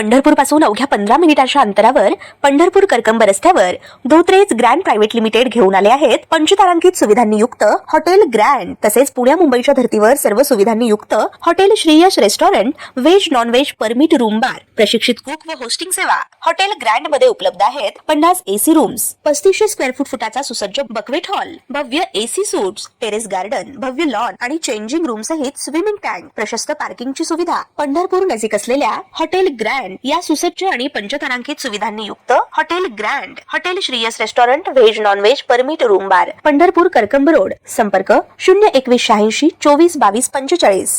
पंढरपूर पासून अवघ्या 15 मिनिटांच्या अंतरावर पंढरपूर करकंब रस्त्यावर धोत्रेज ग्रँड प्रायव्हेट लिमिटेड घेऊन आले आहेत पंचतारांकित सुविधांनी युक्त हॉटेल ग्रँड। तसेच पुण्या मुंबईच्या धर्तीवर सर्व सुविधांनी युक्त hotel Shriyash restaurant, veg non veg permit room bar, प्रशिक्षित कुक व होस्टिंग सेवा हॉटेल ग्रँड मध्ये उपलब्ध आहेत। 50 एसी रूम्स, 3500 स्क्वेअर फुटाचा सुसज्ज बकवेट हॉल, भव्य एसी सूट्स, टेरेस गार्डन, भव्य लॉन आणि चेंजिंग रूम सहित स्विमिंग टँक, प्रशस्त पार्किंगची सुविधा। पंढरपूर नजीक असलेल्या हॉटेल ग्रँड या सुसज्ज आणि पंचतारांकित सुविधांनी युक्त hotel grand, hotel Shriyas restaurant, veg non veg permit room बार, पंढरपूर करकंब रोड। संपर्क 02186 24 22 45।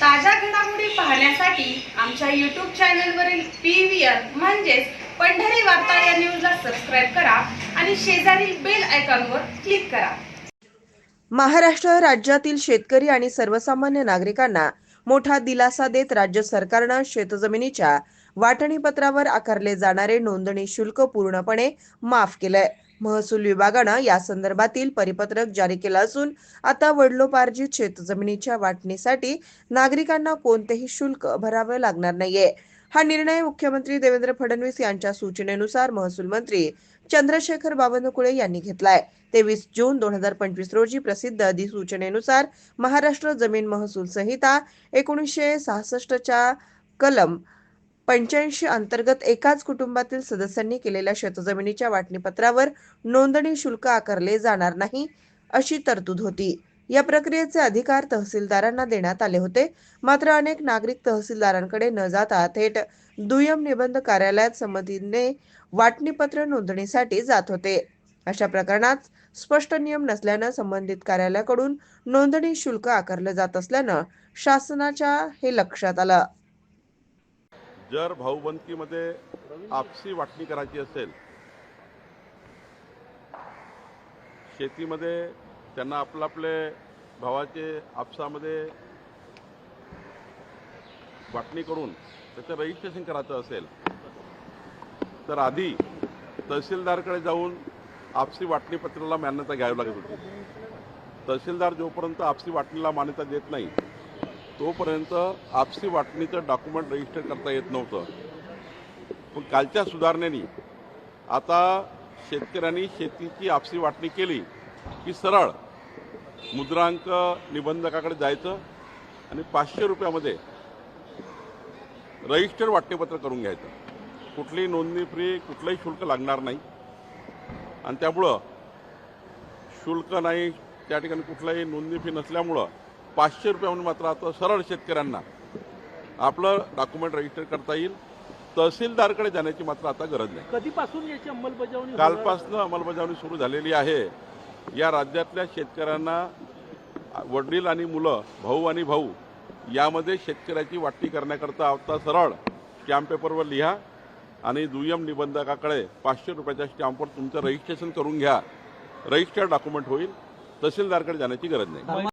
ताज्या घडामोडी पाहण्यासाठी आमच्या YouTube चॅनलवरील PVR म्हणजेच पंढरी वार्ता या न्यूजला सबस्क्राइब करा आणि शेजारील बेल आयकॉनवर क्लिक करा। महाराष्ट्र राज्यातील शेतकरी आणि सर्वसामान्य नागरिकांना मोठा दिलासा देत राज्य सरकारने शेतजमिनीच्या वाटणीपत्रावर आकारले जाणारे नोंदणी शुल्क पूर्णपणे माफ केलंय। महसूल विभागानं या संदर्भातील परिपत्रक जारी केलं असून आता वडिलोपार्जित शेतजमिनीच्या वाटणीसाठी नागरिकांना कोणतेही शुल्क भरावं लागणार नाहीये। हा निर्णय मुख्यमंत्री देवेंद्र फडणवीस यांच्या सूचनेनुसार महसूल मंत्री चंद्रशेखर बावनकुळे यांनी घेतलाय। 23 जून 2025 रोजी प्रसिद्ध अधिसूचनेनुसार महाराष्ट्र जमीन महसूल संहिता 1966 च्या कलम 85 अंतर्गत एकाच कुटुंबातील सदस्यांनी केलेल्या शेतजमिनीच्या वाटणीपत्रावर नोंदणी शुल्क आकारले जाणार नाही अशी तरतूद होती। या प्रक्रियेचे अधिकार तहसीलदारांना देण्यात आले होते, मात्र अनेक नागरिक तहसीलदारांकडे न जाता थेट दुय्यम निबंध कार्यालयात संमतीने वाटणीपत्र नोंदणीसाठी जात होते। अशा प्रकरणात स्पष्ट नियम नसल्याने संबंधित कार्यालयाकडून नोंदणी शुल्क आकारले जात असल्याने शासनाच्या हे लक्षात आलं। जर भाऊबंदकीमध्ये आपसी वाटणी करायची असेल, शेतीमध्ये त्यांना आपले भावाचे आपसामध्ये वाटणी करून त्याचं रजिस्ट्रेशन करायचं असेल तर आधी तहसीलदारकडे जाऊन आपसी वाटणीपत्राला मान्यता घ्यावी लागत होती। तहसीलदार जोपर्यंत आपसी वाटणीला मान्यता देत नाही तोपर्यंत आपसी वाटणीचं डॉक्युमेंट रजिस्टर करता येत नव्हतं। पण कालच्या सुधारणेने आता शेतकऱ्यांनी शेतीची आपसी वाटणी केली की सरळ मुद्रांक निबंधकाकडे जायचं आणि 500 रुपयामध्ये रजिस्टर वाटणीपत्र करून घ्यायचं। कुठलीही नोंदणी फ्री, कुठलंही शुल्क लागणार नाही आणि त्यामुळं शुल्क नाही, त्या ठिकाणी कुठलाही नोंदणी फी नसल्यामुळं 500 रुपयामध्ये मात्र आता सरळ शेतकऱ्यांना आपलं डॉक्युमेंट रजिस्टर करता येईल। तहसीलदारकडे जाण्याची मात्र आता गरज नाही। कधीपासून याची अंमलबजावणी? कालपासून अंमलबजावणी सुरू झालेली आहे। या राज्यातल्या शेतकऱ्यांना वडील आणि मुलं, भाऊ आणि भाऊ यामध्ये शेतकऱ्याची वाटणी करण्याकरता आता सरळ स्टॅम्प पेपरवर लिहा आणि दुय्यम निबंधकाकडे 500 रुपयाच्या स्टॅम्पवर तुमचं रजिस्ट्रेशन करून घ्या। रजिस्टर्ड डॉक्युमेंट होईल, तहसीलदारकडे जाण्याची गरज नाही।